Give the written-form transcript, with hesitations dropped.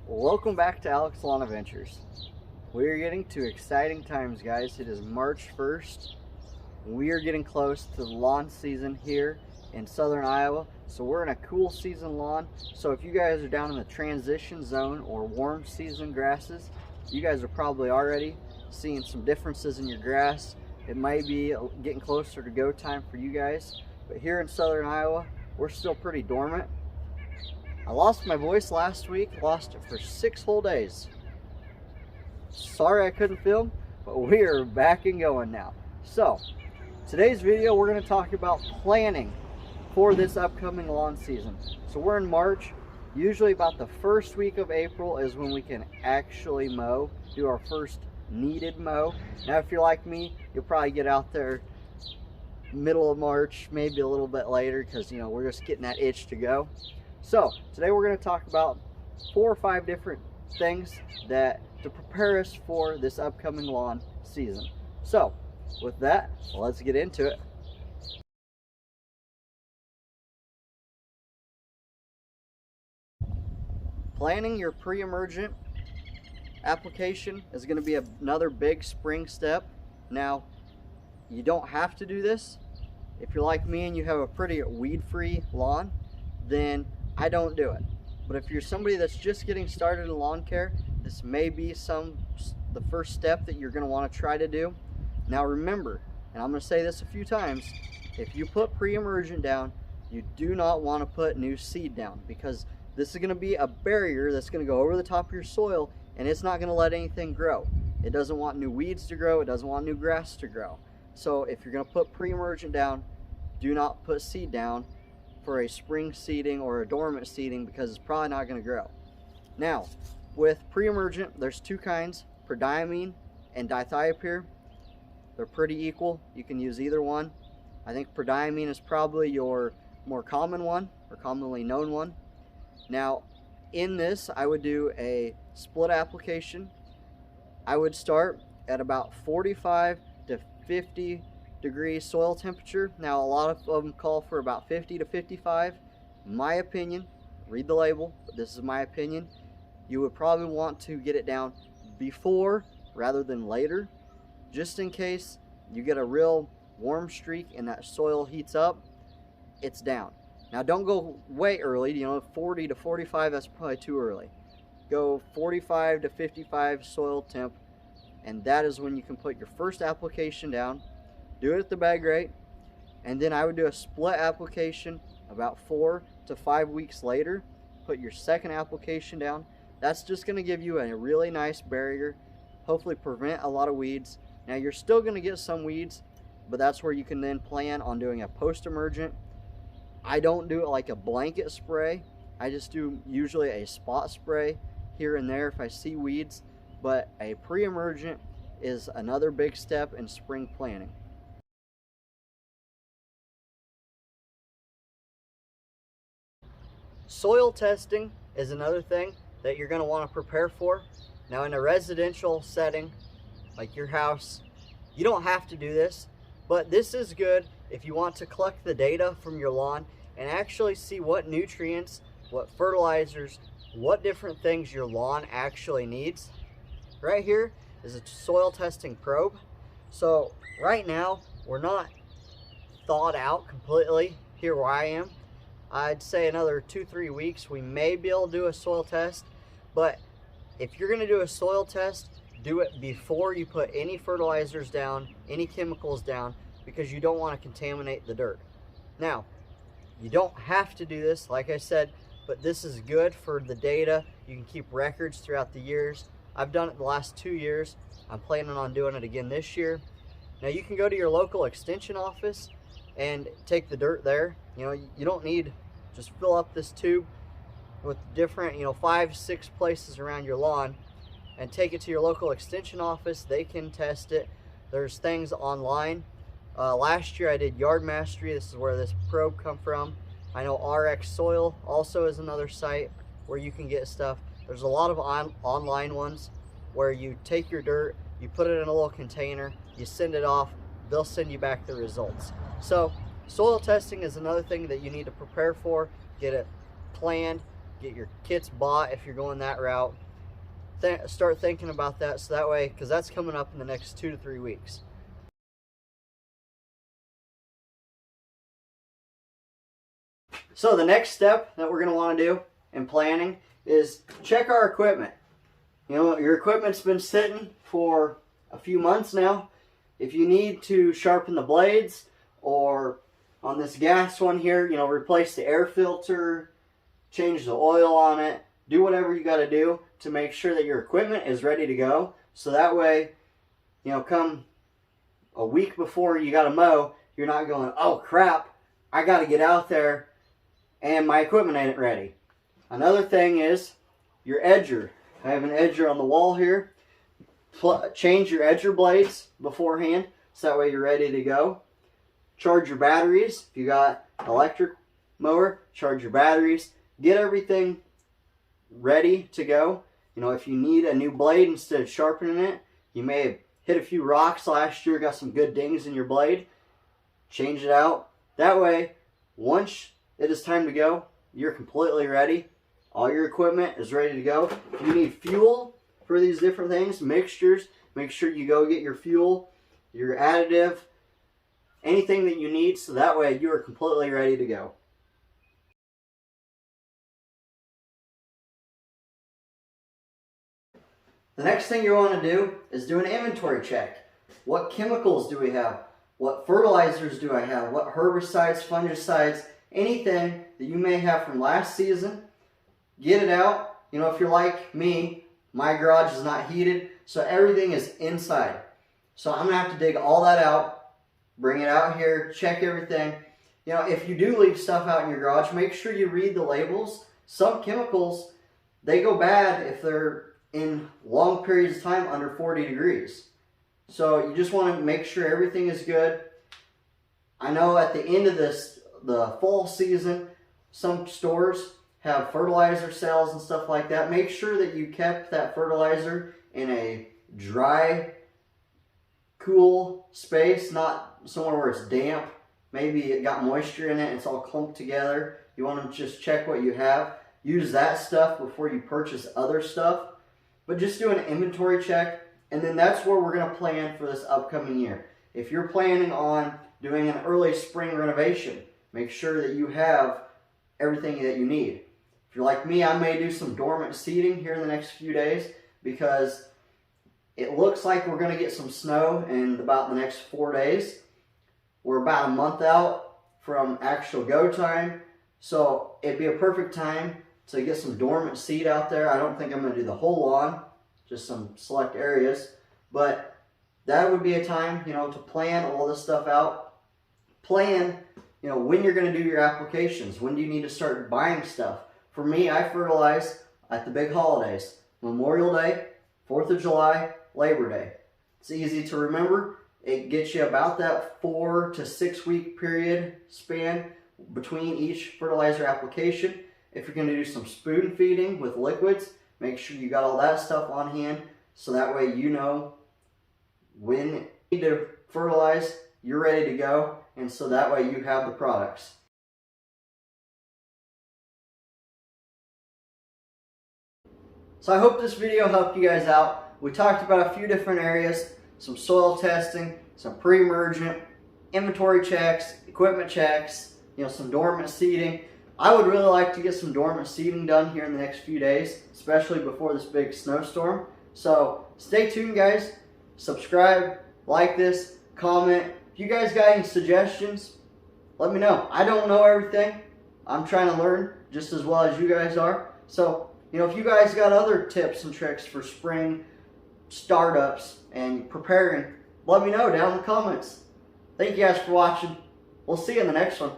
Welcome back to Alex Lawn Adventures. We are getting to exciting times, guys. It is March 1st. We are getting close to the lawn season here in southern Iowa. So we're in a cool season lawn. So if you guys are down in the transition zone or warm season grasses, you guys are probably already seeing some differences in your grass. It might be getting closer to go time for you guys. But here in southern Iowa, we're still pretty dormant. I lost my voice last week, lost it for 6 whole days. Sorry I couldn't film, but we are back and going now. So, today's video we're going to talk about planning for this upcoming lawn season. So we're in March. Usually about the first week of April is when we can actually mow, do our first needed mow. Now if you're like me, you'll probably get out there middle of March, maybe a little bit later, because we're just getting that itch to go. So today we're going to talk about 4 or 5 different things to prepare us for this upcoming lawn season. So with that, let's get into it. Planning your pre-emergent application is going to be another big spring step. Now, you don't have to do this. If you're like me and you have a pretty weed-free lawn, then I don't do it. But if you're somebody that's just getting started in lawn care, this may be the first step that you're going to want to try to do. Now remember, and I'm going to say this a few times, if you put pre-emergent down, you do not want to put new seed down, because this is going to be a barrier that's going to go over the top of your soil, and it's not going to let anything grow. It doesn't want new weeds to grow. It doesn't want new grass to grow. So if you're going to put pre-emergent down, do not put seed down for a spring seeding or a dormant seeding, because it's probably not going to grow. Now, with pre-emergent, there's 2 kinds, prodiamine and dithiopyr. They're pretty equal. You can use either one. I think prodiamine is probably your more common one, or commonly known one. Now, in this, I would do a split application. I would start at about 45 to 50 degree soil temperature. Now a lot of them call for about 50 to 55. My opinion, read the label, but this is my opinion, you would probably want to get it down before rather than later, just in case you get a real warm streak and that soil heats up, it's down. Now don't go way early, 40 to 45, that's probably too early. Go 45 to 55 soil temp, and that is when you can put your first application down. Do it at the bag rate, and then I would do a split application about 4 to 5 weeks later. Put your second application down. That's just going to give you a really nice barrier, hopefully prevent a lot of weeds. Now you're still going to get some weeds, but that's where you can then plan on doing a post-emergent. I don't do it like a blanket spray. I just do usually a spot spray here and there if I see weeds, but a pre-emergent is another big step in spring planning. Soil testing is another thing that you're going to want to prepare for. Now in a residential setting, like your house, you don't have to do this, but this is good if you want to collect the data from your lawn and actually see what nutrients, what fertilizers, what different things your lawn actually needs. Right here is a soil testing probe. So right now, we're not thawed out completely here where I am. I'd say another 2-3 weeks we may be able to do a soil test, but if you're going to do a soil test, do it before you put any fertilizers down, any chemicals down, because you don't want to contaminate the dirt. Now, you don't have to do this, like I said, but this is good for the data. You can keep records throughout the years. I've done it the last 2 years. I'm planning on doing it again this year. Now you can go to your local extension office and take the dirt there. You don't need, just fill up this tube with different 5-6 places around your lawn and take it to your local extension office. They can test it. There's things online. Last year I did Yard Mastery. This is where this probe come from. I know RX Soil also is another site where you can get stuff. There's a lot of online ones where you take your dirt, you put it in a little container, you send it off, they'll send you back the results. So soil testing is another thing that you need to prepare for. Get it planned, get your kits bought if you're going that route. Start thinking about that, so that way, because that's coming up in the next 2 to 3 weeks. So the next step that we're going to want to do in planning is check our equipment. You know, your equipment's been sitting for a few months now. If you need to sharpen the blades, or on this gas one here, you know, replace the air filter, change the oil on it, do whatever you got to do to make sure that your equipment is ready to go. So that way, you know, come a week before you got to mow, you're not going, oh crap, I got to get out there and my equipment ain't ready. Another thing is your edger. I have an edger on the wall here. Change your edger blades beforehand, so that way you're ready to go. Charge your batteries. If you got electric mower, charge your batteries. Get everything ready to go. You know, if you need a new blade instead of sharpening it, you may have hit a few rocks last year, got some good dings in your blade. Change it out. That way, once it is time to go, you're completely ready. All your equipment is ready to go. If you need fuel for these different things, mixtures, make sure you go get your fuel, your additive, anything that you need, so that way you are completely ready to go. The next thing you want to do is do an inventory check. What chemicals do we have? What fertilizers do I have? What herbicides, fungicides, anything that you may have from last season, get it out. You know, if you're like me, my garage is not heated, so everything is inside. So I'm going to have to dig all that out, bring it out here, check everything. You know, if you do leave stuff out in your garage, make sure you read the labels. Some chemicals, they go bad if they're in long periods of time under 40 degrees. So you just want to make sure everything is good. I know at the end of the fall season, some stores have fertilizer sales and stuff like that. Make sure that you kept that fertilizer in a dry, cool space, not somewhere where it's damp. Maybe it got moisture in it, it's all clumped together. You want to just check what you have. Use that stuff before you purchase other stuff. But just do an inventory check, and then that's where we're going to plan for this upcoming year. If you're planning on doing an early spring renovation, make sure that you have everything that you need. If you're like me, I may do some dormant seeding here in the next few days, because it looks like we're going to get some snow in about the next 4 days. We're about a month out from actual go time, so it'd be a perfect time to get some dormant seed out there. I don't think I'm going to do the whole lawn, just some select areas, but that would be a time, you know, to plan all this stuff out. Plan, you know, when you're going to do your applications. When do you need to start buying stuff? For me, I fertilize at the big holidays: Memorial Day, 4th of July, Labor Day. It's easy to remember. It gets you about that 4 to 6 week period span between each fertilizer application. If you're going to do some spoon feeding with liquids, make sure you got all that stuff on hand, so that way you know when you need to fertilize, you're ready to go, and so that way you have the products. So I hope this video helped you guys out. We talked about a few different areas: some soil testing, some pre-emergent, inventory checks, equipment checks, you know, some dormant seeding. I would really like to get some dormant seeding done here in the next few days, especially before this big snowstorm. So stay tuned, guys. Subscribe, like this, comment. If you guys got any suggestions, let me know. I don't know everything. I'm trying to learn just as well as you guys are. So, you know, if you guys got other tips and tricks for spring startups and preparing, let me know down in the comments. Thank you guys for watching. We'll see you in the next one.